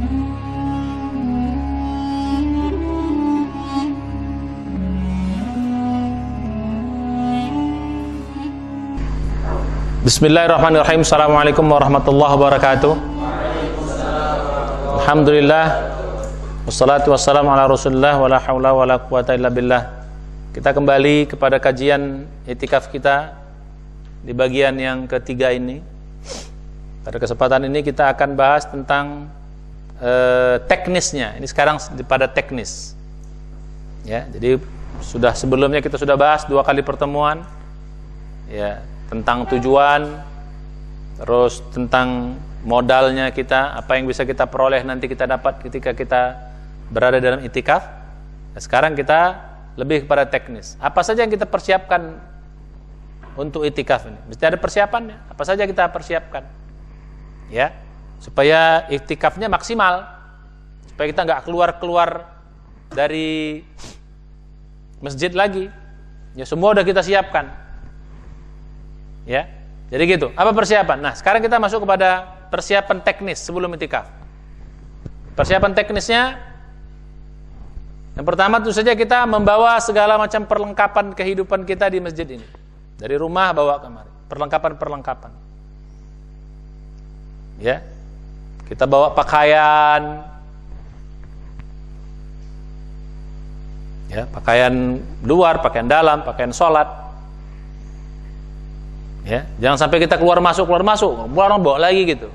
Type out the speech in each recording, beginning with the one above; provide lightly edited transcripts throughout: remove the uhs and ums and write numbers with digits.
Bismillahirrahmanirrahim. Assalamualaikum warahmatullahi wabarakatuh. Alhamdulillah, wassalatu wassalamu ala rasulillah, wala hawla wala quwata illa billah. Kita kembali kepada kajian i'tikaf kita di bagian yang ketiga ini. Pada kesempatan ini kita akan bahas tentang teknisnya. Ini sekarang pada teknis ya. Jadi sebelumnya kita sudah bahas 2 kali pertemuan ya, tentang tujuan, terus tentang modalnya kita, apa yang bisa kita peroleh nanti kita dapat ketika kita berada dalam i'tikaf. Nah, sekarang kita lebih kepada teknis. Apa saja yang kita persiapkan untuk i'tikaf ini? Mesti ada persiapannya. Apa saja kita persiapkan? Ya, supaya i'tikafnya maksimal. Supaya kita nggak keluar dari masjid lagi. Ya, semua udah kita siapkan. Ya, jadi gitu. Apa persiapan? Nah, sekarang kita masuk kepada persiapan teknis sebelum i'tikaf. Persiapan teknisnya, yang pertama tentu saja kita membawa segala macam perlengkapan kehidupan kita di masjid ini. Dari rumah bawa kemari, perlengkapan. Ya, kita bawa pakaian, ya, pakaian luar, pakaian dalam, pakaian sholat. Ya, jangan sampai kita keluar masuk, bawa lagi gitu.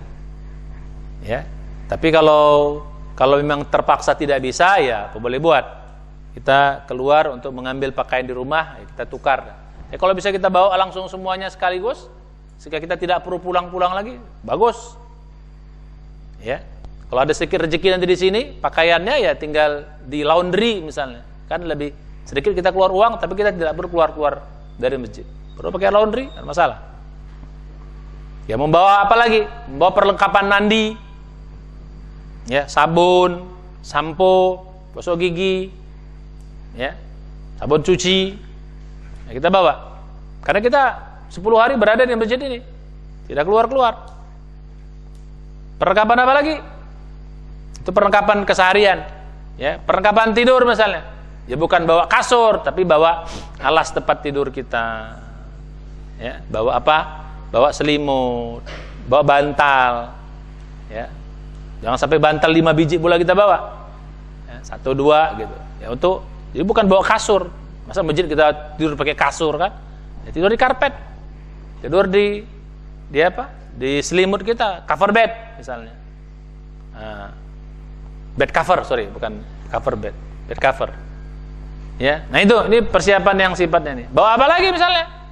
Ya, tapi kalau memang terpaksa tidak bisa, ya apa boleh buat. Kita keluar untuk mengambil pakaian di rumah, ya kita tukar. Ya, kalau bisa kita bawa langsung semuanya sekaligus, sehingga kita tidak perlu pulang-pulang lagi, bagus. Ya, kalau ada sedikit rezeki nanti di sini, pakaiannya ya tinggal di laundry misalnya, kan lebih sedikit kita keluar uang, tapi kita tidak perlu keluar dari masjid. Perlu pakai laundry, tidak masalah. Ya, membawa apa lagi? Membawa perlengkapan mandi, ya, sabun, sampo, gosok gigi, ya, sabun cuci. Ya, kita bawa. Karena kita 10 hari berada di masjid ini, tidak keluar. Perlengkapan apa lagi? Itu perlengkapan keseharian. Ya, perlengkapan tidur misalnya. Ya, bukan bawa kasur, tapi bawa alas tempat tidur kita. Ya, bawa apa? Bawa selimut, bawa bantal. Ya. Jangan sampai bantal 5 biji pula kita bawa. Ya, 1, 2 gitu. Ya, jadi bukan bawa kasur. Masa masjid kita tidur pakai kasur kan? Ya, tidur di karpet. Tidur di apa? Di selimut kita, cover bed misalnya. Bed cover, bukan cover bed. Bed cover. Ya. Nah, ini persiapan yang sifatnya nih. Bawa apa lagi misalnya?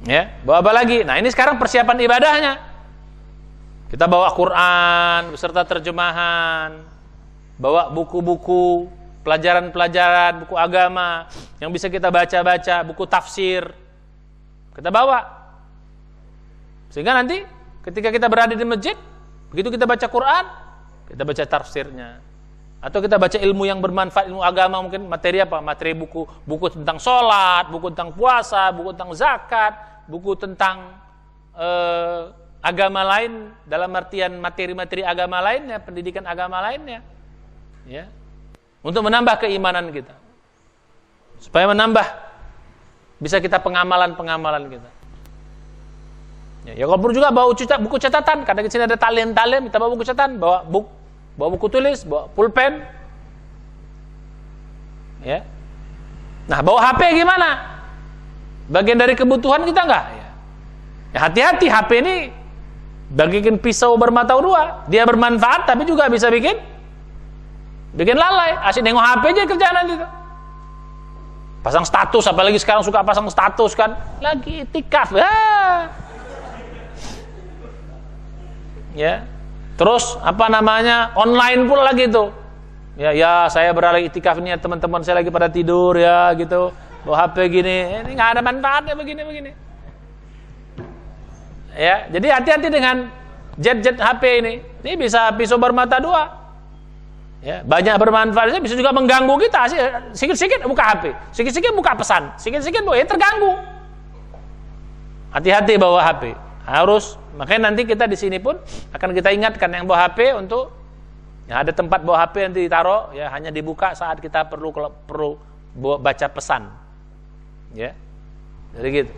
Ya, bawa apa lagi? Nah, ini sekarang persiapan ibadahnya. Kita bawa Quran beserta terjemahan, bawa buku-buku pelajaran-pelajaran, buku agama yang bisa kita baca-baca, buku tafsir. Kita bawa. Sehingga nanti ketika kita berada di masjid, begitu kita baca Quran, kita baca tafsirnya. Atau kita baca ilmu yang bermanfaat, ilmu agama, mungkin materi apa? Materi buku tentang sholat, buku tentang puasa, buku tentang zakat, buku tentang agama lain, dalam artian materi-materi agama lainnya, pendidikan agama lainnya, ya, untuk menambah keimanan kita, supaya menambah bisa kita pengamalan kita. Ya, kalau perlu juga bawa buku catatan, karena di sini ada talent, kita bawa buku catatan, bawa buku tulis, bawa pulpen, ya. Nah, bawa HP gimana? Bagian dari kebutuhan kita enggak? Ya, hati-hati, HP ini bagikan pisau bermata 2. Dia bermanfaat, tapi juga bisa bikin lalai. Asyik nengok HP aja kerjaan nanti tuh. Pasang status, apalagi sekarang suka pasang status kan, lagi i'tikaf. Ya. Terus online pula lagi tuh. Ya, saya berada i'tikaf ini ya, teman-teman saya lagi pada tidur ya gitu. Bawa HP gini, ini nggak ada manfaatnya begini. Ya, jadi hati-hati dengan jet HP ini. Ini bisa pisau bermata 2. Ya, banyak bermanfaatnya, bisa juga mengganggu kita. Sikit-sikit buka HP, sikit-sikit buka pesan, sikit-sikit terganggu. Hati-hati bawa HP. Makanya nanti kita di sini pun akan kita ingatkan yang bawa HP untuk Ya, ada tempat bawa HP yang ditaruh, ya hanya dibuka saat kita perlu baca pesan. Ya. Jadi gitu.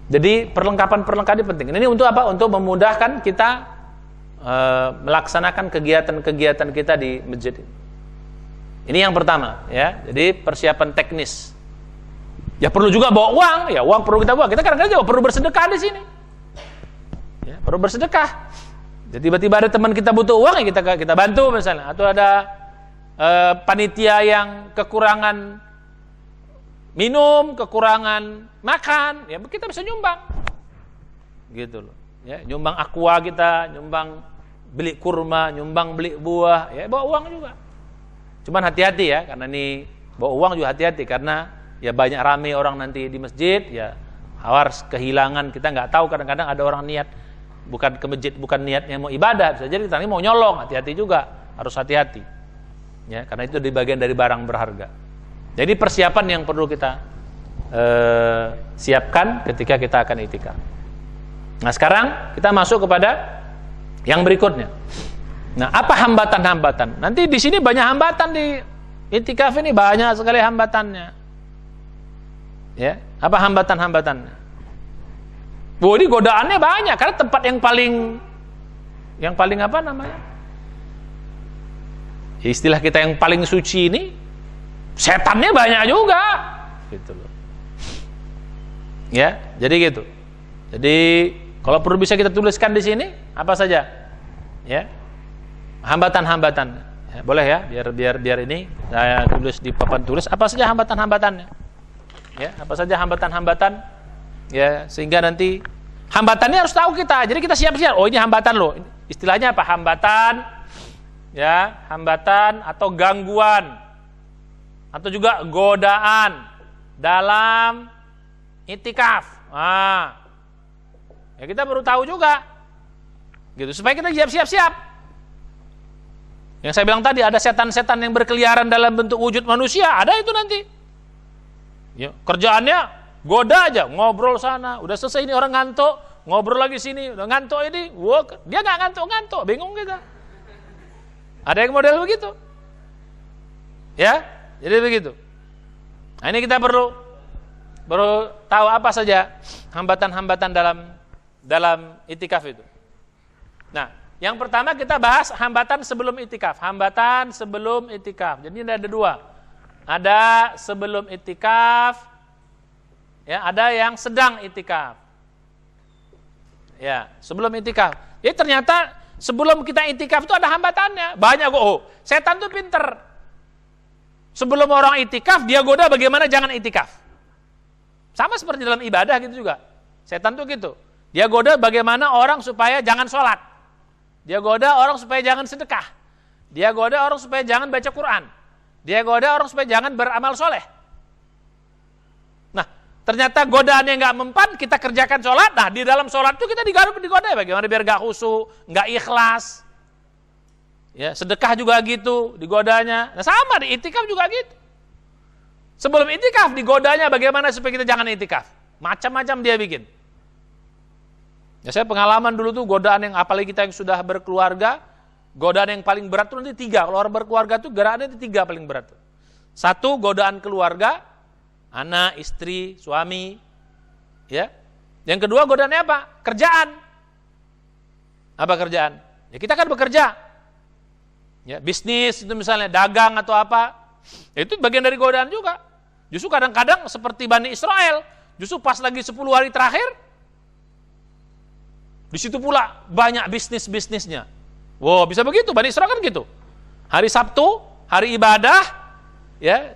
Jadi perlengkapan-perlengkapan penting. Ini untuk apa? Untuk memudahkan kita melaksanakan kegiatan-kegiatan kita di masjid. Ini yang pertama, ya. Jadi persiapan teknis. Ya perlu juga bawa uang, ya uang perlu kita bawa. Kita kadang-kadang juga perlu bersedekah di sini. Ya, perlu bersedekah. Jadi tiba-tiba ada teman kita butuh uang, ya kita bantu misalnya. Atau ada panitia yang kekurangan minum, kekurangan makan, ya kita bisa nyumbang. Gitu loh. Ya, nyumbang aqua kita, nyumbang beli kurma, nyumbang beli buah, ya bawa uang juga. Cuman hati-hati ya, karena ini bawa uang juga hati-hati karena ya banyak rame orang nanti di masjid, ya harus kehilangan, kita nggak tahu, kadang-kadang ada orang niat bukan ke masjid, bukan niatnya mau ibadah, bisa jadi kita ini mau nyolong, hati-hati juga, harus hati-hati. Ya, karena itu di bagian dari barang berharga. Jadi persiapan yang perlu kita siapkan ketika kita akan itikaf. Nah, sekarang kita masuk kepada yang berikutnya. Nah, apa hambatan-hambatan? Nanti di sini banyak hambatan di itikaf ini, banyak sekali hambatannya. Ya, apa hambatan-hambatannya? Ini godaannya banyak karena tempat yang paling apa namanya? Istilah kita yang paling suci ini, setannya banyak juga, gitu loh. Ya, jadi gitu. Jadi kalau perlu bisa kita tuliskan di sini apa saja, ya, hambatan-hambatan. Ya, boleh ya, biar ini saya tulis di papan tulis apa saja hambatan-hambatannya. Ya, apa saja hambatan-hambatan. Ya, sehingga nanti hambatannya harus tahu kita. Jadi kita siap-siap. Oh, ini hambatan loh. Istilahnya apa? Hambatan. Ya, hambatan atau gangguan atau juga godaan dalam itikaf. Nah, ya kita perlu tahu juga. Gitu, supaya kita siap-siap. Yang saya bilang tadi ada setan-setan yang berkeliaran dalam bentuk wujud manusia, ada itu nanti. Ya, kerjaannya goda aja, ngobrol sana, udah selesai ini orang ngantuk, ngobrol lagi sini, udah ngantuk ini, dia nggak ngantuk, bingung kita. Ada yang model begitu, ya, jadi begitu. Nah, ini kita perlu tahu apa saja hambatan-hambatan dalam itikaf itu. Nah, yang pertama kita bahas hambatan sebelum itikaf, hambatan sebelum itikaf. Jadi ada dua, ada sebelum itikaf. Ya, ada yang sedang itikaf. Ya, sebelum itikaf. Jadi ternyata sebelum kita itikaf itu ada hambatannya. Banyak kok. Oh, setan tuh pinter. Sebelum orang itikaf, dia goda bagaimana jangan itikaf. Sama seperti dalam ibadah gitu juga. Setan tuh gitu. Dia goda bagaimana orang supaya jangan sholat. Dia goda orang supaya jangan sedekah. Dia goda orang supaya jangan baca Quran. Dia goda orang supaya jangan beramal soleh. Ternyata godaan yang nggak mempan, kita kerjakan sholat. Nah, di dalam sholat itu kita digoda bagaimana biar nggak khusyuk, nggak ikhlas. Ya, sedekah juga gitu digodanya. Nah, sama di itikaf juga gitu. Sebelum itikaf digodanya bagaimana supaya kita jangan itikaf. Macam-macam dia bikin. Ya, saya pengalaman dulu tuh godaan yang apalagi kita yang sudah berkeluarga, godaan yang paling berat tuh nanti 3. Kalau orang berkeluarga tuh godaannya itu 3 paling berat. 1, godaan keluarga. Anak, istri, suami, ya. Yang kedua godaannya apa? Kerjaan. Apa kerjaan? Ya kita kan bekerja. Ya, bisnis itu misalnya dagang atau apa. Ya, itu bagian dari godaan juga. Justru kadang-kadang seperti Bani Israel, justru pas lagi 10 hari terakhir, di situ pula banyak bisnisnya. Wow, bisa begitu. Bani Israel kan gitu. Hari Sabtu, hari ibadah, ya,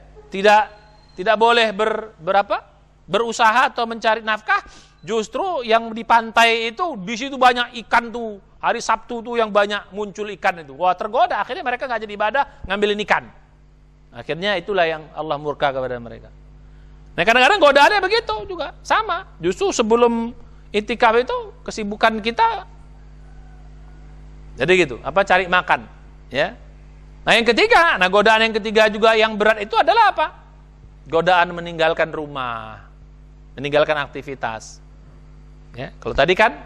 tidak boleh berusaha atau mencari nafkah. Justru yang di pantai itu di situ banyak ikan tuh. Hari Sabtu tuh yang banyak muncul ikan itu. Wah, tergoda. Akhirnya mereka nggak jadi ibadah, ngambilin ikan. Akhirnya itulah yang Allah murka kepada mereka. Nah, kadang-kadang godaannya begitu juga, sama. Justru sebelum itikaf itu kesibukan kita jadi gitu, cari makan, ya. Nah, yang ketiga, godaan yang ketiga juga yang berat itu adalah apa? Godaan meninggalkan rumah, meninggalkan aktivitas. Ya, kalau tadi kan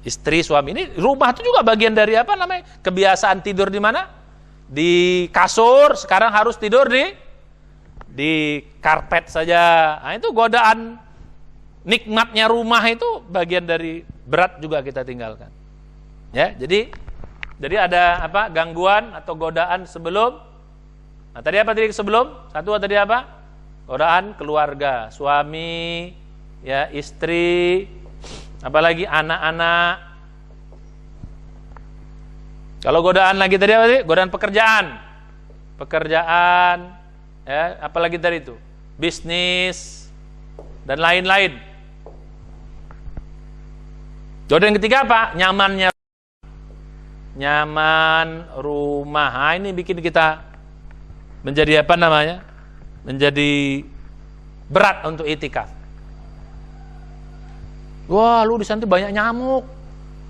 istri, suami. Ini rumah itu juga bagian dari apa namanya? Kebiasaan tidur di mana? Di kasur, sekarang harus tidur di karpet saja. Nah, itu godaan nikmatnya rumah itu bagian dari berat juga kita tinggalkan. Ya, jadi ada apa? Gangguan atau godaan sebelum. Nah, tadi apa tadi sebelum? Satu tadi apa? Godaan keluarga, suami, ya, istri, apalagi anak-anak. Kalau godaan lagi tadi apa sih? Godaan pekerjaan, ya, apalagi tadi itu, bisnis dan lain-lain. Godaan ketiga apa? Nyaman rumah. Nah, ini bikin kita menjadi apa namanya? Menjadi berat untuk itikaf. Wah, lu di sana banyak nyamuk,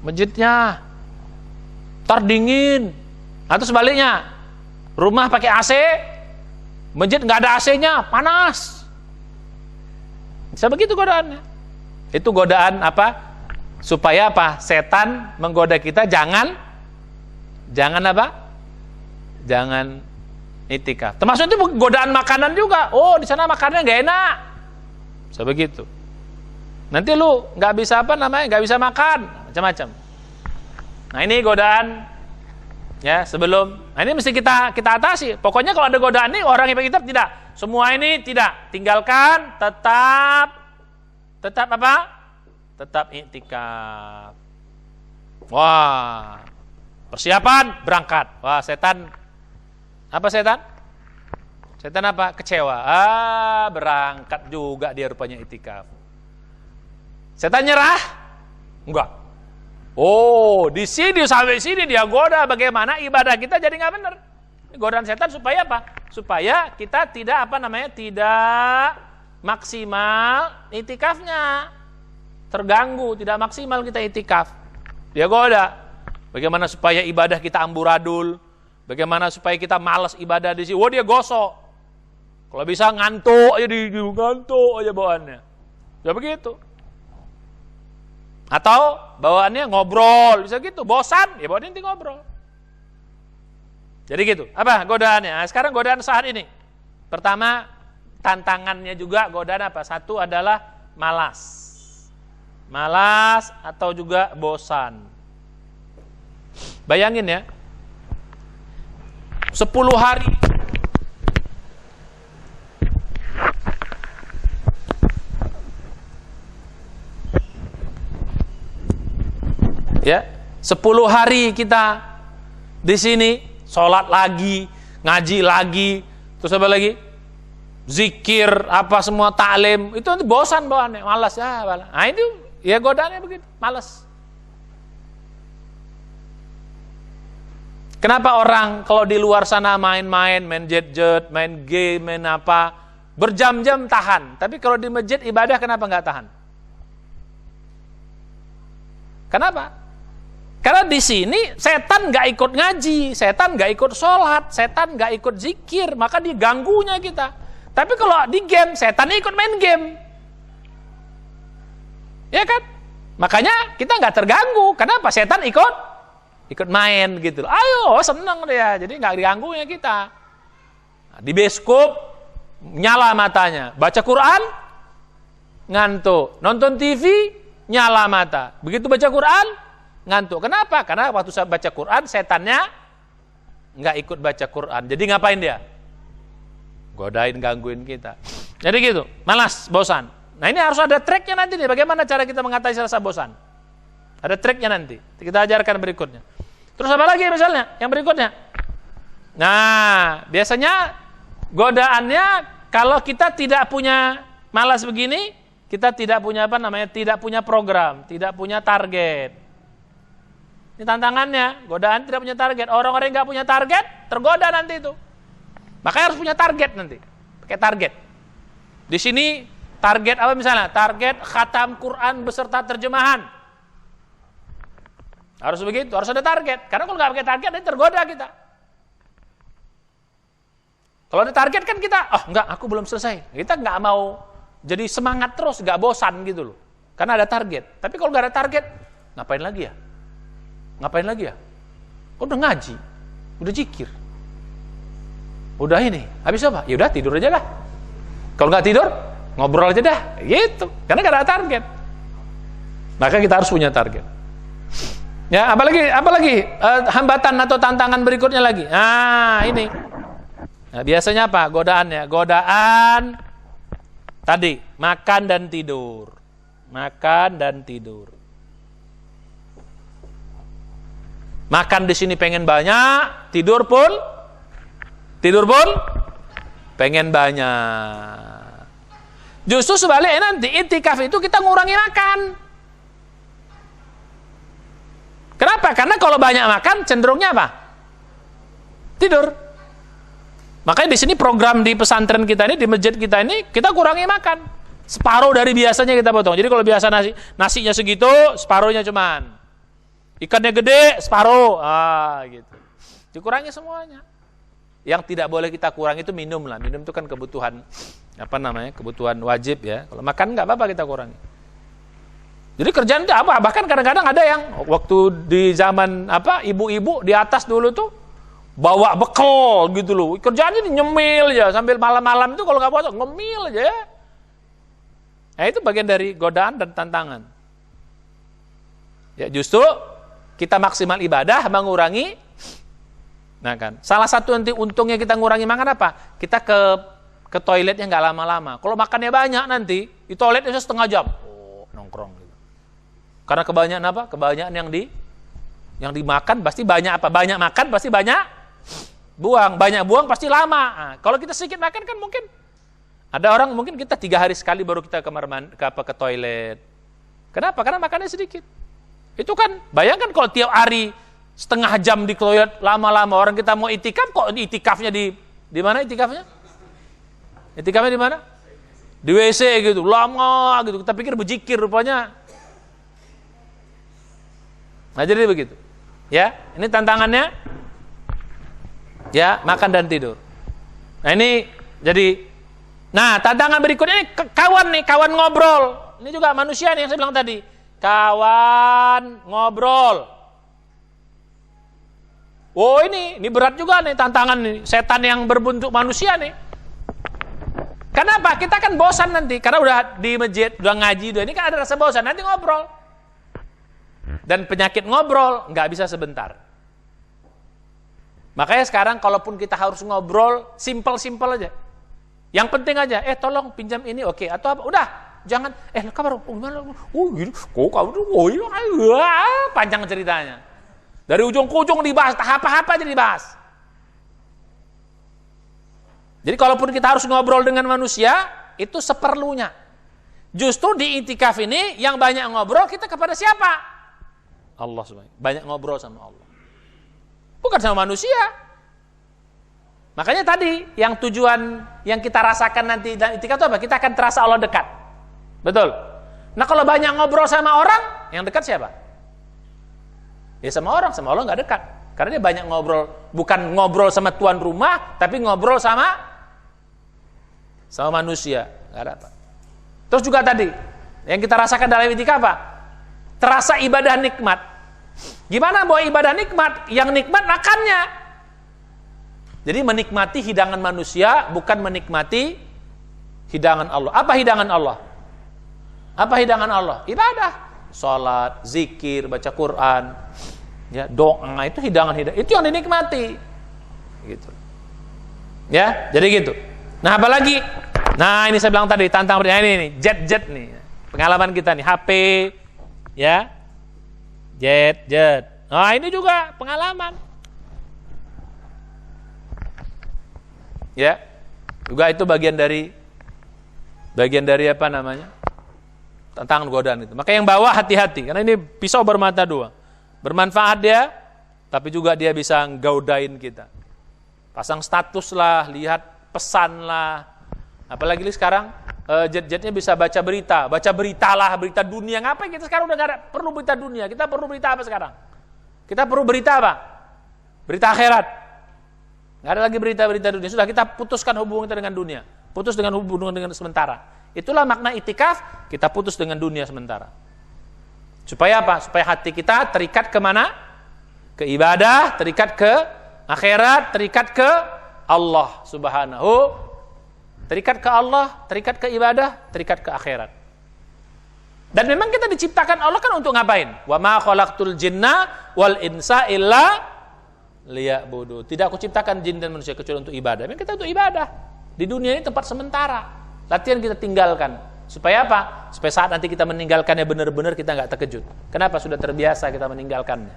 masjidnya ntar dingin. Atau sebaliknya, rumah pakai AC, masjid nggak ada AC-nya, panas. Bisa begitu godaannya. Itu godaan apa? Supaya apa? Setan menggoda kita jangan apa? Jangan itikaf. Termasuk itu godaan makanan juga. Oh, di sana makanannya nggak enak. Bisa begitu. Nanti lu nggak bisa apa namanya, nggak bisa makan, macam-macam. Nah, ini godaan, ya, sebelum. Nah, ini mesti kita atasi. Pokoknya kalau ada godaan ini, orang yang kitab tidak. Semua ini tidak. Tinggalkan, tetap apa? Tetap iktikaf. Wah, persiapan berangkat. Wah, setan apa setan? Setan apa? Kecewa. Berangkat juga dia rupanya iktikaf. Setan nyerah? Enggak. Oh, di sini sampai sini dia goda bagaimana ibadah kita jadi nggak benar. Godaan setan supaya apa? Supaya kita tidak apa namanya? Tidak maksimal itikafnya. Terganggu, tidak maksimal kita itikaf. Dia goda. Bagaimana supaya ibadah kita amburadul? Bagaimana supaya kita malas ibadah di sini? Wah, dia gosok. Kalau bisa ngantuk aja bawaannya. Ya begitu. Atau bawaannya ngobrol, bisa gitu, bosan, ya bawaannya nanti ngobrol. Jadi gitu, apa godaannya? Nah, sekarang godaan saat ini. Pertama, tantangannya juga godaan apa? Satu adalah malas. Malas atau juga bosan. Bayangin ya, 10 hari ya, 10 hari kita di sini, sholat lagi, ngaji lagi, terus apa lagi? Zikir, apa semua taklim, itu nanti bosan bawaannya, malas ya. Nah itu ya godaannya begitu, malas. Kenapa orang kalau di luar sana main jet-jet, main game, main apa, berjam-jam tahan, tapi kalau di masjid ibadah kenapa nggak tahan? Kenapa? Karena di sini setan nggak ikut ngaji, setan nggak ikut sholat, setan nggak ikut zikir, maka diganggunya kita. Tapi kalau di game, setan ikut main game, ya kan? Makanya kita nggak terganggu. Kenapa? Setan ikut main gitu. Ayo, seneng dia, jadi nggak diganggunya kita. Nah, di bioskop nyala matanya, baca Quran ngantuk, nonton TV nyala mata, begitu baca Quran ngantuk. Kenapa? Karena waktu saya baca Quran, setannya nggak ikut baca Quran. Jadi ngapain dia? Godain, gangguin kita. Jadi gitu, malas, bosan. Nah ini harus ada triknya nanti nih. Bagaimana cara kita mengatasi rasa bosan? Ada triknya nanti. Kita ajarkan berikutnya. Terus apa lagi misalnya? Yang berikutnya. Nah, biasanya godaannya kalau kita tidak punya malas begini, kita tidak punya apa namanya? Tidak punya program, tidak punya target. Ini tantangannya, godaan tidak punya target. Orang-orang yang nggak punya target, tergoda nanti itu. Makanya harus punya target nanti. Pakai target. Di sini target apa misalnya? Target khatam Quran beserta terjemahan. Harus begitu, harus ada target. Karena kalau nggak pakai target, nanti tergoda kita. Kalau ada target kan kita, enggak, aku belum selesai. Kita nggak mau jadi semangat terus, nggak bosan gitu loh. Karena ada target. Tapi kalau nggak ada target, Ngapain lagi ya? Ngapain lagi ya? Udah ngaji, udah zikir, udah ini, habis apa? Ya udah tidur aja lah. Kalau nggak tidur, ngobrol aja dah, gitu. Karena nggak ada target. Maka kita harus punya target. Ya, apalagi hambatan atau tantangan berikutnya lagi. Nah, ini. Nah, biasanya apa? Godaannya. Godaan tadi, makan dan tidur. Makan dan tidur. Makan di sini pengen banyak, tidur pun pengen banyak. Justru sebaliknya nanti itikaf itu kita ngurangi makan. Kenapa? Karena kalau banyak makan cenderungnya apa? Tidur. Makanya di sini program di pesantren kita ini, di masjid kita ini, kita kurangi makan. Separuh dari biasanya kita potong. Jadi kalau biasa nasinya segitu, separuhnya cuman. Ikannya gede, separuh. Gitu. Dikurangi semuanya. Yang tidak boleh kita kurangi itu minum lah. Minum itu kan kebutuhan, kebutuhan wajib ya. Kalau makan nggak apa-apa kita kurangi. Jadi kerjaan itu apa? Bahkan kadang-kadang ada yang waktu di zaman ibu-ibu di atas dulu tuh bawa bekal gitu loh. Kerjaannya nyemil ya sambil malam-malam itu kalau nggak puasa ngemil aja ya. Nah, itu bagian dari godaan dan tantangan. Ya justru kita maksimal ibadah mengurangi. Nah kan, salah satu nanti untungnya kita ngurangi makan apa? Kita ke toiletnya nggak lama-lama. Kalau makannya banyak nanti di toiletnya setengah jam. Nongkrong gitu. Karena kebanyakan apa? Kebanyakan yang dimakan pasti banyak apa? Banyak makan pasti banyak buang. Banyak buang pasti lama. Nah, kalau kita sedikit makan kan mungkin ada orang mungkin kita 3 hari sekali baru kita ke toilet. Kenapa? Karena makannya sedikit. Itu kan bayangkan kalau tiap hari setengah jam di toilet lama-lama orang kita mau itikaf kok itikafnya di mana itikafnya? Itikafnya di mana? Di WC gitu, lama gitu. Kita pikir berzikir rupanya. Nah jadi begitu. Ya, ini tantangannya. Ya, makan dan tidur. Nah ini jadi. Nah tantangan berikutnya ini kawan ngobrol. Ini juga manusia nih yang saya bilang tadi. Kawan ngobrol. Oh ini berat juga nih tantangan nih. Setan yang berbentuk manusia nih. Kenapa? Kita kan bosan nanti. Karena udah di masjid, udah ngaji, ini kan ada rasa bosan. Nanti ngobrol. Dan penyakit ngobrol nggak bisa sebentar. Makanya sekarang kalaupun kita harus ngobrol, simple aja. Yang penting aja, tolong pinjam ini, oke. Atau apa? Udah, jangan, kabar, gimana? Gini, kok kamu panjang ceritanya. Dari ujung ke ujung dibahas, apa-apa aja dibahas. Jadi kalaupun kita harus ngobrol dengan manusia, itu seperlunya. Justru di iktikaf ini, yang banyak ngobrol kita kepada siapa? Allah subhanahu. Banyak ngobrol sama Allah. Bukan sama manusia. Makanya tadi, yang tujuan yang kita rasakan nanti dalam iktikaf itu apa? Kita akan terasa Allah dekat. Betul? Nah kalau banyak ngobrol sama orang, yang dekat siapa? Ya sama Allah nggak dekat. Karena dia banyak ngobrol, bukan ngobrol sama tuan rumah, tapi ngobrol sama manusia. Nggak ada apa. Terus juga tadi, yang kita rasakan dalam iktikaf apa? Terasa ibadah nikmat. Gimana bahwa ibadah nikmat? Yang nikmat makannya. Jadi menikmati hidangan manusia, bukan menikmati hidangan Allah. Apa hidangan Allah? Apa hidangan Allah? Ibadah. Salat, zikir, baca Quran, ya, doa, itu hidangan. Itu yang dinikmati. Gitu. Ya, jadi gitu. Nah, apalagi? Nah, ini saya bilang tadi tantang ini jet nih. Pengalaman kita nih, HP ya. Jet. Nah, ini juga pengalaman. Ya. Juga itu bagian dari apa namanya? Tantangan godaan itu. Maka yang bawah hati-hati karena ini pisau bermata dua. Bermanfaat dia, tapi juga dia bisa nggodain kita. Pasang status lah, lihat pesan lah. Apalagi sekarang jet-jetnya bisa baca berita lah, berita dunia. Ngapain kita sekarang udah nggak perlu berita dunia? Kita perlu berita apa sekarang? Kita perlu berita apa? Berita akhirat. Nggak ada lagi berita-berita dunia. Sudah kita putuskan hubungan kita dengan dunia. Putus dengan hubungan dengan sementara. Itulah makna iktikaf, kita putus dengan dunia sementara. Supaya apa? Supaya hati kita terikat kemana? Ke ibadah, terikat ke akhirat, terikat ke Allah subhanahu. Terikat ke Allah, terikat ke ibadah, terikat ke akhirat. Dan memang kita diciptakan Allah kan untuk ngapain? Wa ma khalaqtul jinna wal insa illa liya'budu. Tidak aku ciptakan jin dan manusia kecuali untuk ibadah. Memang kita untuk ibadah. Di dunia ini tempat sementara. Latihan kita tinggalkan. Supaya apa? Supaya saat nanti kita meninggalkannya benar-benar kita nggak terkejut. Kenapa? Sudah terbiasa kita meninggalkannya.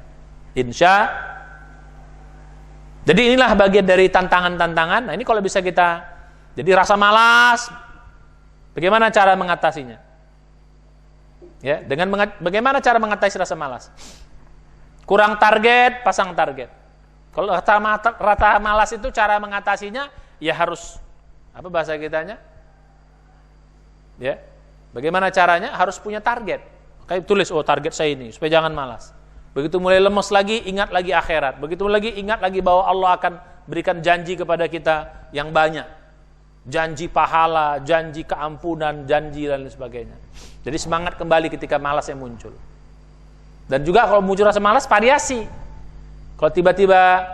Jadi inilah bagian dari tantangan-tantangan. Nah ini kalau bisa kita, jadi rasa malas, bagaimana cara mengatasinya? Ya, bagaimana cara mengatasi rasa malas? Kurang target, pasang target. Kalau rata malas itu cara mengatasinya, ya harus, apa bahasa kitanya? Ya, bagaimana caranya? Harus punya target. Kayak tulis, target saya ini, supaya jangan malas. Begitu mulai lemes lagi, ingat lagi akhirat. Begitu lagi, ingat lagi bahwa Allah akan berikan janji kepada kita yang banyak. Janji pahala, janji keampunan, janji dan lain sebagainya. Jadi semangat kembali ketika malasnya muncul. Dan juga kalau muncul rasa malas, variasi. Kalau tiba-tiba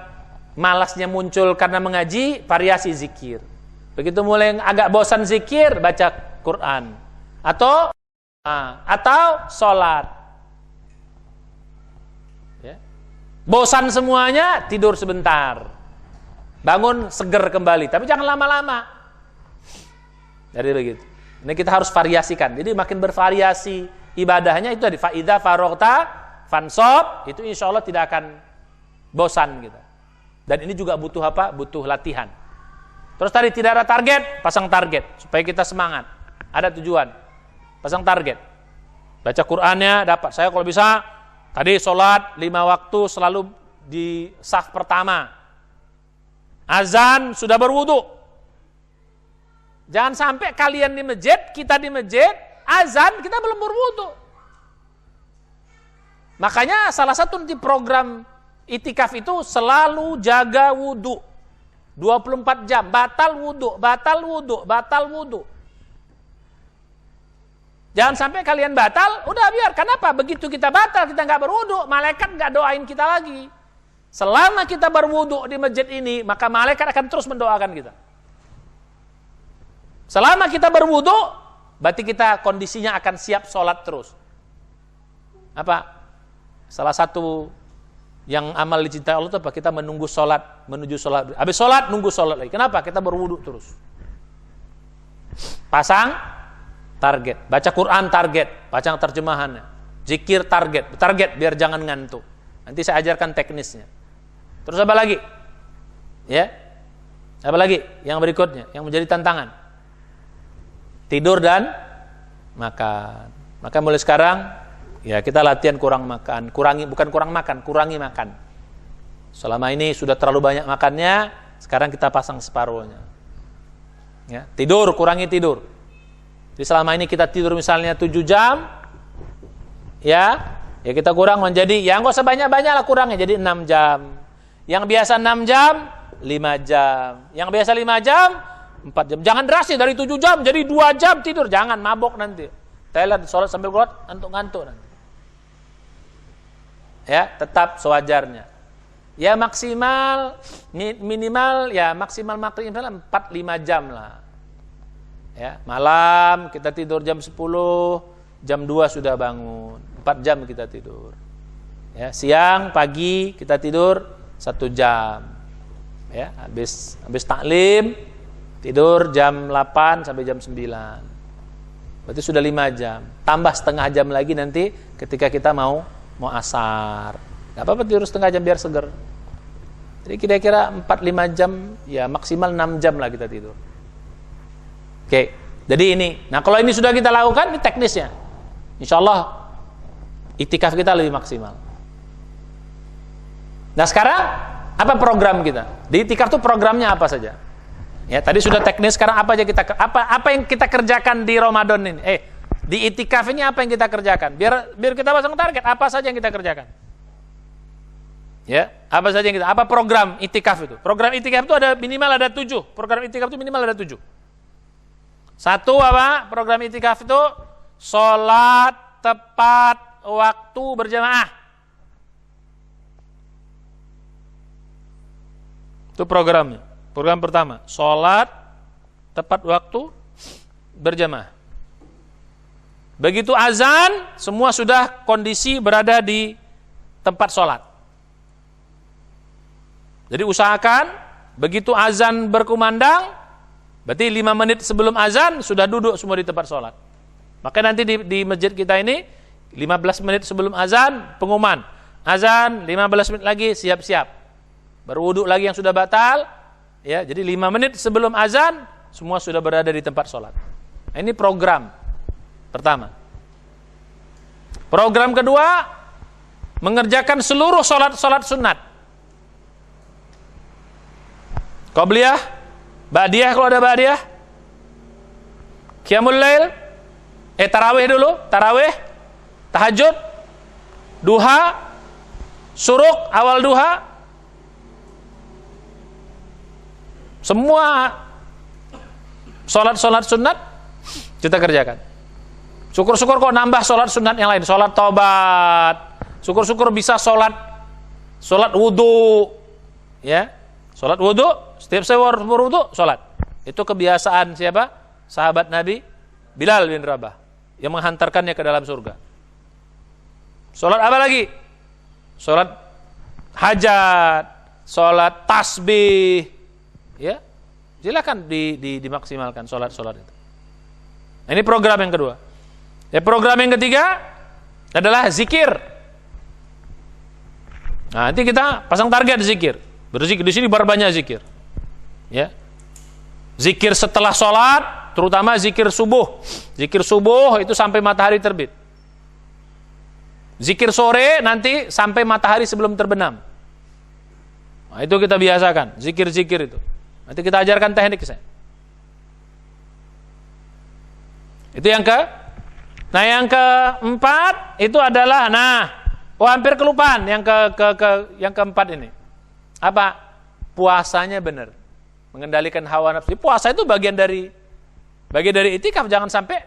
malasnya muncul karena mengaji, variasi zikir. Begitu mulai agak bosan zikir, baca Quran atau sholat. Ya. Bosan semuanya, tidur sebentar. Bangun seger kembali, tapi jangan lama-lama. Jadi begitu. Ini kita harus variasikan. Jadi makin bervariasi ibadahnya itu tadi. Fa idza faragta fansab, itu insya Allah tidak akan bosan kita. Dan ini juga butuh apa? Butuh latihan. Terus tadi tidak ada target, pasang target supaya kita semangat. Ada tujuan, pasang target. Baca Qur'annya dapat. Saya kalau bisa tadi sholat 5 waktu selalu di saf pertama. Azan sudah berwudu. Jangan sampai kalian di masjid, kita di masjid, azan kita belum berwudu. Makanya salah satu di program itikaf itu selalu jaga wudu. 24 jam, batal wudu, batal wudu, batal wudu. Jangan sampai kalian batal, udah biar. Kenapa? Begitu kita batal, kita nggak berwudu, malaikat nggak doain kita lagi. Selama kita berwudu di masjid ini, maka malaikat akan terus mendoakan kita. Selama kita berwudu, berarti kita kondisinya akan siap sholat terus. Apa? Salah satu yang amal dicintai Allah itu apa? Kita menunggu sholat, menuju sholat. Habis sholat, nunggu sholat lagi. Kenapa? Kita berwudu terus. Pasang target. Baca Quran target. Baca terjemahannya. Zikir target. Target biar jangan ngantuk. Nanti saya ajarkan teknisnya. Terus apa lagi? Ya. Apa lagi? Yang berikutnya, yang menjadi tantangan. Tidur dan makan. Maka mulai sekarang ya kita latihan kurang makan, bukan kurang makan, kurangi makan. Selama ini sudah terlalu banyak makannya, sekarang kita pasang separuhnya. Ya, tidur, kurangi tidur. Jadi selama ini kita tidur misalnya 7 jam, ya kita kurang menjadi, ya nggak usah banyak-banyak lah kurangnya, jadi 6 jam. Yang biasa 6 jam, 5 jam. Yang biasa 5 jam, 4 jam. Jangan drastis dari 7 jam jadi 2 jam tidur, jangan mabok nanti. Thailand sholat sambil keluar ngantuk-ngantuk nanti. Ya, tetap sewajarnya. Ya maksimal minimal 4-5 jam lah. Ya, malam kita tidur jam 10, jam 2 sudah bangun. 4 jam kita tidur. Ya, siang, pagi kita tidur 1 jam. Ya, habis taklim tidur jam 8 sampai jam 9. Berarti sudah 5 jam. Tambah setengah jam lagi nanti ketika kita mau asar. Gak apa-apa tidur setengah jam biar seger. Jadi kira-kira 4-5 jam, ya maksimal 6 jam lah kita tidur. Oke, jadi ini. Nah kalau ini sudah kita lakukan, ini teknisnya. Insya Allah itikaf kita lebih maksimal. Nah sekarang apa program kita? Di itikaf itu programnya apa saja? Ya tadi sudah teknis. Sekarang apa yang kita kerjakan di Ramadan ini? Di itikaf ini apa yang kita kerjakan? Biar kita pasang target. Apa saja yang kita kerjakan? Ya, apa saja yang kita? Apa program itikaf itu? Program itikaf itu minimal ada 7. Program itikaf itu minimal ada 7. Satu apa? Program itikaf itu sholat tepat waktu berjamaah. Itu programnya. Program pertama, sholat tepat waktu berjamaah. Begitu azan, semua sudah kondisi berada di tempat sholat. Jadi usahakan begitu azan berkumandang, berarti 5 menit sebelum azan sudah duduk semua di tempat sholat. Maka nanti di masjid kita ini 15 menit sebelum azan pengumuman. Azan 15 menit lagi siap-siap. Berwudu lagi yang sudah batal. Ya, jadi 5 menit sebelum azan semua sudah berada di tempat sholat. Nah, ini program pertama. Program kedua, mengerjakan seluruh sholat-sholat sunat. Qobliyah, ba'diyah kalau ada ba'diyah, qiyamul lail, tarawih dulu, tarawih, tahajud, duha, suruk, awal duha, semua sholat-sholat sunat kita kerjakan. Syukur-syukur kok nambah sholat sunat yang lain, sholat taubat, syukur-syukur bisa sholat wudu, ya, sholat wudu, setiap saya berwudu, sholat. Itu kebiasaan siapa? Sahabat Nabi Bilal bin Rabah yang menghantarkannya ke dalam surga. Sholat apa lagi? Sholat hajat, sholat tasbih, ya, silakan dimaksimalkan sholat-sholat itu. Nah, ini program yang kedua. Ya, program yang ketiga adalah zikir. Nah, nanti kita pasang target zikir. Berzikir di sini berbanyak zikir. Ya. Zikir setelah sholat, terutama zikir subuh. Zikir subuh itu sampai matahari terbit. Zikir sore nanti sampai matahari sebelum terbenam. Nah, itu kita biasakan, zikir-zikir itu. Nanti kita ajarkan teknik saya. Itu yang yang keempat itu adalah hampir kelupaan yang keempat ini. Apa? Puasanya benar. Mengendalikan hawa nafsu. Puasa itu bagian dari itikaf, jangan sampai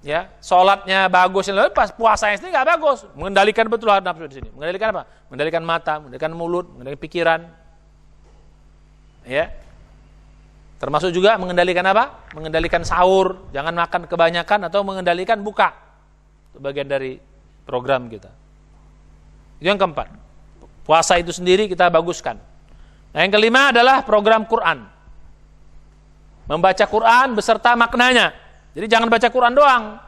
ya, sholatnya bagus, pas puasanya sendiri nggak bagus. Mengendalikan betul hawa nafsu di sini. Mengendalikan apa? Mengendalikan mata, mengendalikan mulut, mengendalikan pikiran. Ya. Termasuk juga mengendalikan apa? Mengendalikan sahur, jangan makan kebanyakan atau mengendalikan buka. Itu bagian dari program kita. Itu yang keempat. Puasa itu sendiri kita baguskan. Nah, yang kelima adalah program Quran. Membaca Quran beserta maknanya. Jadi jangan baca Quran doang.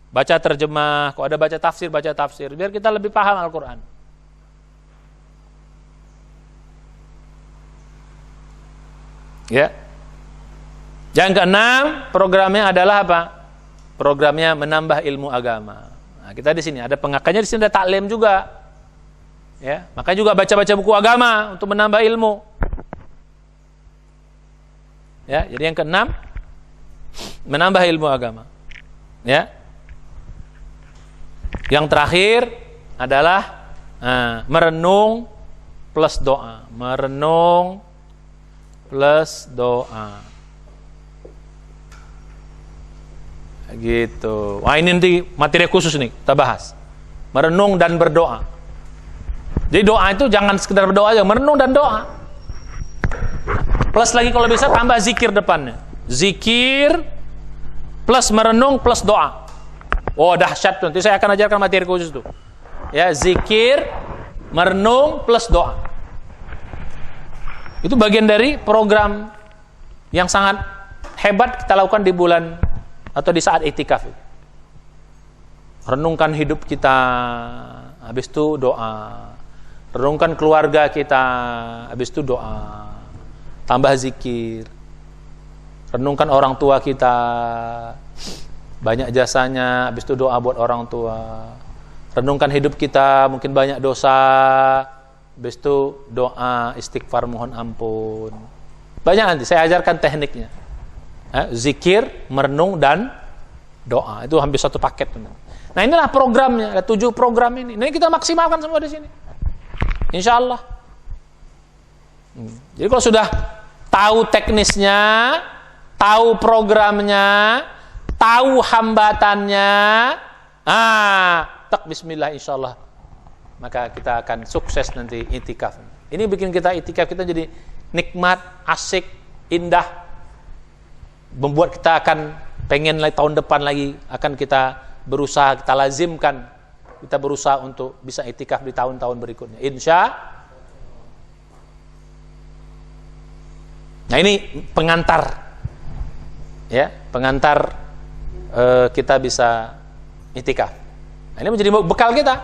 Baca terjemah, kalau ada baca tafsir, biar kita lebih paham Al-Quran. Ya. Yang keenam, programnya adalah apa? Programnya menambah ilmu agama. Nah, kita di sini ada pengakannya, di sini ada taklim juga. Ya, makanya juga baca-baca buku agama untuk menambah ilmu. Ya, jadi yang keenam, menambah ilmu agama. Ya. Yang terakhir adalah merenung plus doa. Merenung plus doa. Gitu. Wah, ini nanti materi khusus nih kita bahas. Merenung dan berdoa. Jadi doa itu jangan sekedar berdoa aja, merenung dan doa. Plus lagi kalau bisa tambah zikir depannya. Zikir plus merenung plus doa. Oh, dahsyat tuh. Nanti saya akan ajarkan materi khusus tuh. Ya, zikir, merenung plus doa. Itu bagian dari program yang sangat hebat kita lakukan di bulan atau di saat iktikaf. Renungkan hidup kita, habis itu doa. Renungkan keluarga kita, habis itu doa. Tambah zikir. Renungkan orang tua kita, banyak jasanya, habis itu doa buat orang tua. Renungkan hidup kita, mungkin banyak dosa, habis itu doa, istighfar, mohon ampun. Banyak nanti saya ajarkan tekniknya. Zikir, merenung, dan doa. Itu hampir satu paket. Nah, inilah programnya, ada 7 program ini. Nah, kita maksimalkan semua di sini. Insya Allah. Jadi kalau sudah tahu teknisnya, tahu programnya, tahu hambatannya, Tak bismillah insyaallah. Maka kita akan sukses nanti itikaf. Ini bikin kita itikaf kita jadi nikmat, asik, indah. Membuat kita akan pengen lagi tahun depan lagi akan kita berusaha, kita lazimkan, kita berusaha untuk bisa itikaf di tahun-tahun berikutnya. Nah ini pengantar, ya, pengantar kita bisa itikaf. Nah, ini menjadi bekal kita.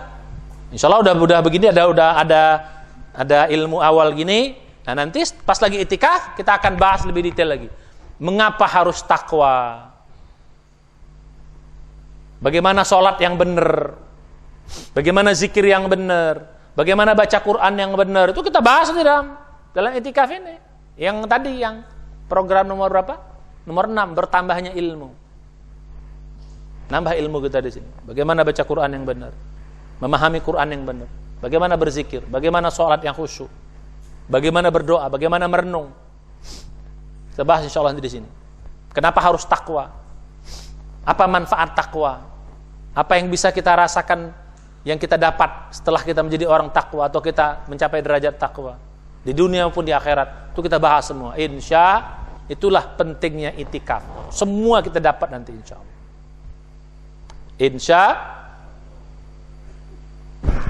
Insya Allah udah begini, ada ilmu awal gini. Nah nanti pas lagi itikaf kita akan bahas lebih detail lagi. Mengapa harus takwa? Bagaimana sholat yang benar? Bagaimana zikir yang benar? Bagaimana baca Quran yang benar? Itu kita bahas di dalam itikaf ini. Yang tadi yang program nomor berapa? Nomor 6, bertambahnya ilmu. Nambah ilmu kita di sini. Bagaimana baca Quran yang benar? Memahami Quran yang benar. Bagaimana berzikir? Bagaimana sholat yang khusyuk? Bagaimana berdoa? Bagaimana merenung? Kita bahas insyaallah di sini. Kenapa harus takwa? Apa manfaat takwa? Apa yang bisa kita rasakan, yang kita dapat setelah kita menjadi orang takwa atau kita mencapai derajat takwa di dunia maupun di akhirat? Itu kita bahas semua. Itulah pentingnya itikaf. Semua kita dapat nanti insyaallah.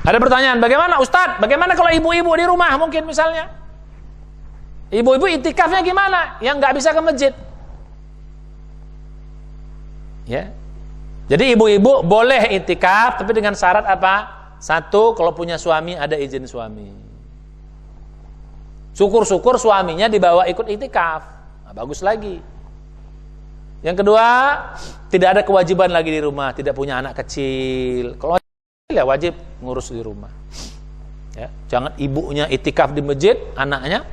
Ada pertanyaan, bagaimana Ustadz? Bagaimana kalau ibu-ibu di rumah mungkin misalnya? Ibu-ibu itikafnya gimana? Yang nggak bisa ke masjid. Ya. Jadi ibu-ibu boleh itikaf, tapi dengan syarat apa? Satu, kalau punya suami ada izin suami. Syukur-syukur suaminya dibawa ikut itikaf. Nah, bagus lagi. Yang kedua, tidak ada kewajiban lagi di rumah, tidak punya anak kecil. Kalau kecil ya wajib ngurus di rumah. Ya, jangan ibunya itikaf di masjid, anaknya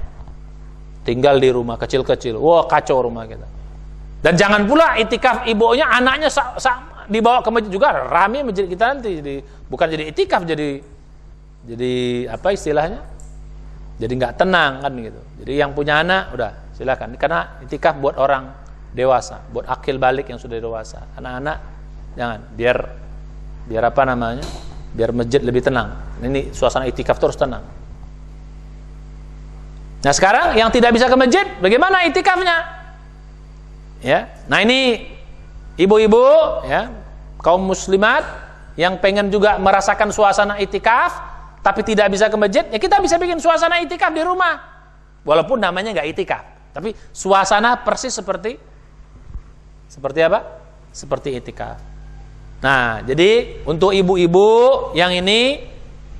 tinggal di rumah kecil-kecil. Wah, kacau rumah kita. Dan jangan pula itikaf ibunya, anaknya dibawa ke masjid juga, rame masjid kita nanti. Bukan jadi itikaf, jadi apa istilahnya? Jadi nggak tenang kan gitu. Jadi yang punya anak udah silakan. Karena itikaf buat orang dewasa, buat akil balik yang sudah dewasa. Anak-anak jangan, biar apa namanya? Biar masjid lebih tenang. Ini suasana itikaf terus tenang. Nah sekarang yang tidak bisa ke masjid, bagaimana itikafnya? Ya, nah ini ibu-ibu, ya, kaum muslimat yang pengen juga merasakan suasana itikaf, tapi tidak bisa ke masjid, ya kita bisa bikin suasana itikaf di rumah, walaupun namanya nggak itikaf, tapi suasana persis seperti apa? Seperti itikaf. Nah, jadi untuk ibu-ibu yang ini,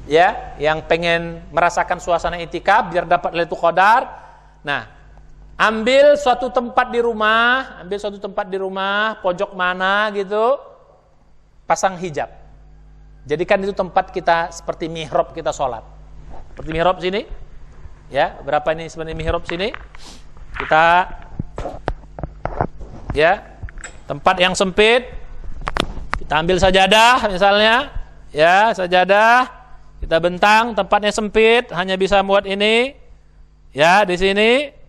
ya, yang pengen merasakan suasana itikaf biar dapat Lailatul Qadar, nah, ambil suatu tempat di rumah, pojok mana gitu, pasang hijab. Jadikan itu tempat kita seperti mihrab kita sholat. Seperti mihrab sini, ya, berapa ini seperti mihrab sini? Kita, ya, tempat yang sempit, kita ambil sajadah misalnya, ya, sajadah, kita bentang, tempatnya sempit, hanya bisa muat ini, ya, di sini.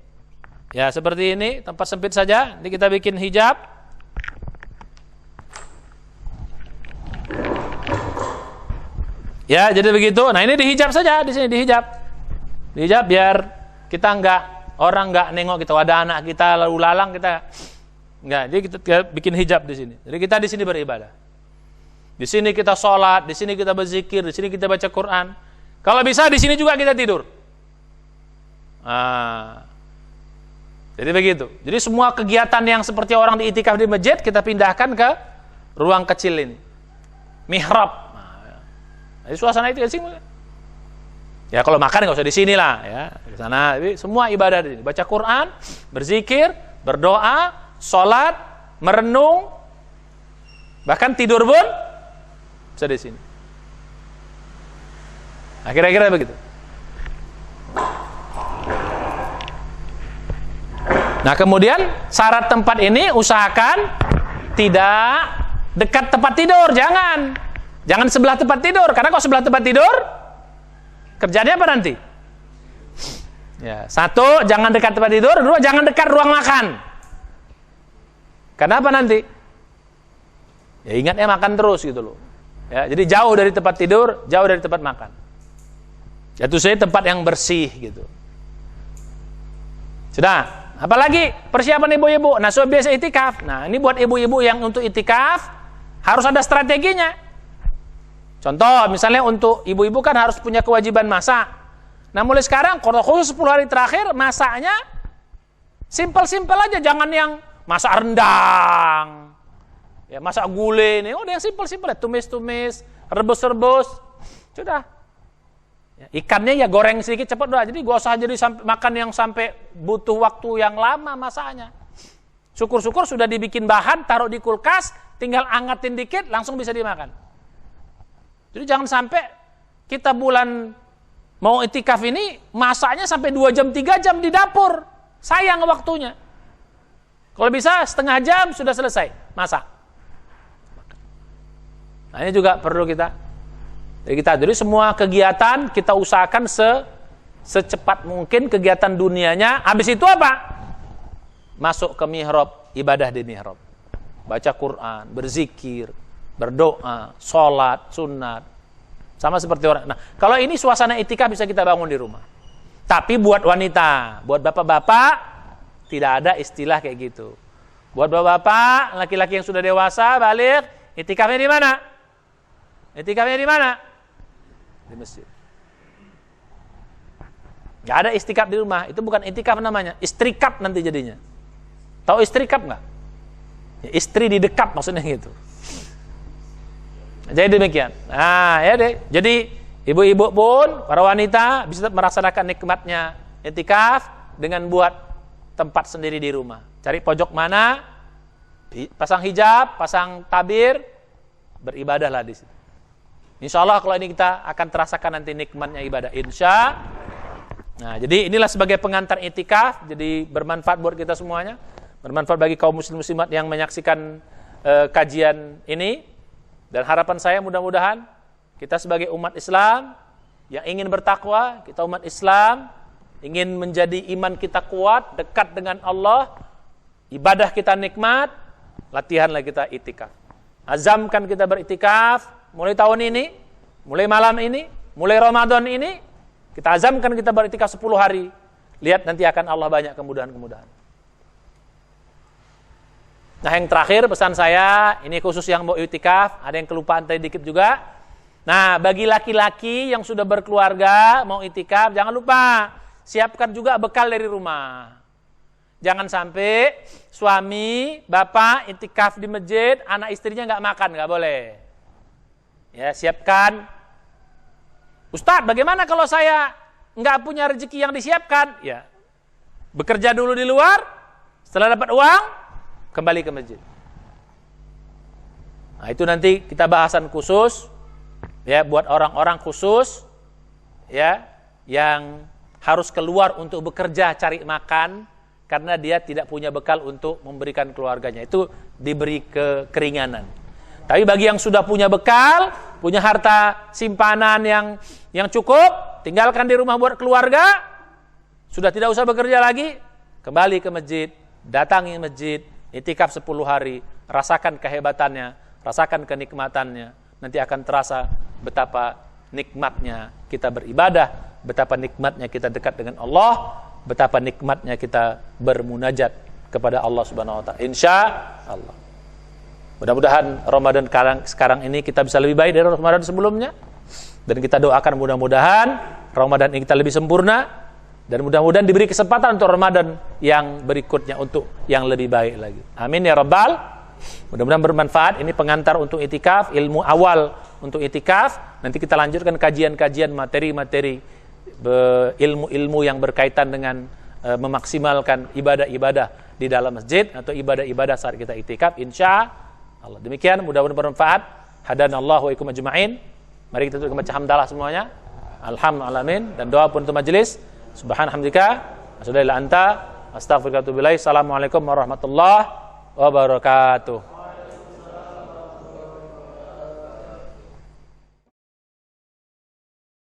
Ya seperti ini, tempat sempit saja. Nanti kita bikin hijab. Ya jadi begitu. Nah ini dihijab saja, di sini dihijab. Dihijab biar kita orang nggak nengok kita. Ada anak kita lalu lalang kita nggak. Jadi kita bikin hijab di sini. Jadi kita di sini beribadah. Di sini kita sholat, di sini kita berzikir, di sini kita baca Quran. Kalau bisa di sini juga kita tidur. Jadi begitu. Jadi semua kegiatan yang seperti orang di itikaf di masjid kita pindahkan ke ruang kecil ini, mihrab. Jadi suasana itu di sini. Ya kalau makan nggak usah di sini lah, ya di sana. Jadi semua ibadah di sini. Baca Quran, berzikir, berdoa, sholat, merenung, bahkan tidur pun bisa di sini. Nah, kira-kira begitu. Nah kemudian syarat tempat ini usahakan tidak dekat tempat tidur, jangan sebelah tempat tidur, karena kalau sebelah tempat tidur kerjanya apa nanti? Ya, satu, jangan dekat tempat tidur, dua, jangan dekat ruang makan. Kenapa nanti? Ya ingatnya makan terus gitu loh. Ya, jadi jauh dari tempat tidur, jauh dari tempat makan. Jatuh saya tempat yang bersih gitu. Sudah, apalagi persiapan ibu-ibu. Nah, so biasa itikaf. Nah, ini buat ibu-ibu yang untuk itikaf harus ada strateginya. Contoh, misalnya untuk ibu-ibu kan harus punya kewajiban masak. Nah, mulai sekarang kalau khusus 10 hari terakhir masaknya simpel-simpel aja, jangan yang masak rendang. Ya, masak gulai ini, udah yang simpel-simpel ya, tumis-tumis, rebus-rebus, sudah. Ya, ikannya ya goreng sedikit cepat doang. Jadi gak usah jadi makan yang sampai butuh waktu yang lama masaknya. Syukur-syukur sudah dibikin bahan, taruh di kulkas, tinggal angetin dikit, langsung bisa dimakan. Jadi jangan sampai kita bulan mau itikaf ini masaknya sampai 2 jam, 3 jam di dapur. Sayang waktunya. Kalau bisa setengah jam sudah selesai masak. Nah, ini juga perlu jadi semua kegiatan kita usahakan secepat mungkin kegiatan dunianya. Habis itu apa? Masuk ke mihrab, ibadah di mihrab. Baca Quran, berzikir, berdoa, sholat, sunat. Sama seperti orang. Nah, kalau ini suasana itikaf bisa kita bangun di rumah. Tapi buat wanita, buat bapak-bapak tidak ada istilah kayak gitu. Buat bapak-bapak, laki-laki yang sudah dewasa, balik, itikafnya di mana? Itikafnya di mana? Di masjid. Gak ada itikaf di rumah. Itu bukan itikaf namanya. Istrikaf nanti jadinya. Tahu istrikaf nggak? Ya, istri didekap maksudnya gitu. Jadi demikian. Nah, ya deh. Jadi ibu-ibu pun, para wanita bisa merasakan nikmatnya itikaf dengan buat tempat sendiri di rumah. Cari pojok mana, pasang hijab, pasang tabir, beribadahlah di situ. Insya Allah kalau ini kita akan terasakan nanti nikmatnya ibadah. Insya. Nah, jadi inilah sebagai pengantar itikaf. Jadi bermanfaat buat kita semuanya. Bermanfaat bagi kaum muslimat yang menyaksikan kajian ini. Dan harapan saya mudah-mudahan kita sebagai umat Islam yang ingin bertakwa, kita umat Islam ingin menjadi iman kita kuat, dekat dengan Allah, ibadah kita nikmat, latihanlah kita itikaf. Azamkan kita beritikaf. Mulai tahun ini, mulai malam ini, mulai Ramadan ini, kita azamkan kita beritikaf 10 hari. Lihat nanti akan Allah banyak kemudahan-kemudahan. Nah, yang terakhir pesan saya, ini khusus yang mau itikaf, ada yang kelupaan tadi dikit juga. Nah, bagi laki-laki yang sudah berkeluarga, mau itikaf, jangan lupa, siapkan juga bekal dari rumah. Jangan sampai suami, bapak itikaf di masjid, anak istrinya nggak makan, nggak boleh. Ya, siapkan. Ustadz, bagaimana kalau saya nggak punya rezeki yang disiapkan? Ya, bekerja dulu di luar, setelah dapat uang, kembali ke masjid. Nah, itu nanti kita bahasan khusus, ya, buat orang-orang khusus, ya, yang harus keluar untuk bekerja cari makan, karena dia tidak punya bekal untuk memberikan keluarganya. Itu diberi keringanan. Tapi bagi yang sudah punya bekal, punya harta simpanan yang cukup, tinggalkan di rumah buat keluarga, sudah tidak usah bekerja lagi, kembali ke masjid, datangi masjid, itikaf 10 hari, rasakan kehebatannya, rasakan kenikmatannya. Nanti akan terasa betapa nikmatnya kita beribadah, betapa nikmatnya kita dekat dengan Allah, betapa nikmatnya kita bermunajat kepada Allah Subhanahu wa taala. Insya Allah. Mudah-mudahan Ramadan sekarang ini kita bisa lebih baik dari Ramadan sebelumnya. Dan kita doakan mudah-mudahan Ramadan ini kita lebih sempurna. Dan mudah-mudahan diberi kesempatan untuk Ramadan yang berikutnya untuk yang lebih baik lagi. Amin ya Rabbal. Mudah-mudahan bermanfaat. Ini pengantar untuk itikaf, ilmu awal untuk itikaf. Nanti kita lanjutkan kajian-kajian materi-materi ilmu-ilmu yang berkaitan dengan memaksimalkan ibadah-ibadah di dalam masjid atau ibadah-ibadah saat kita itikaf. Insya Allah. Demikian, mudah-mudahan bermanfaat. Hadanallahu wa ikum ajma'in. Mari kita tutup baca hamdalah semuanya. Alhamdulillah, dan doa pun untuk majelis. Subhanallah, astaghfiruka wa atubu ilaik. Assalamualaikum warahmatullahi wabarakatuh.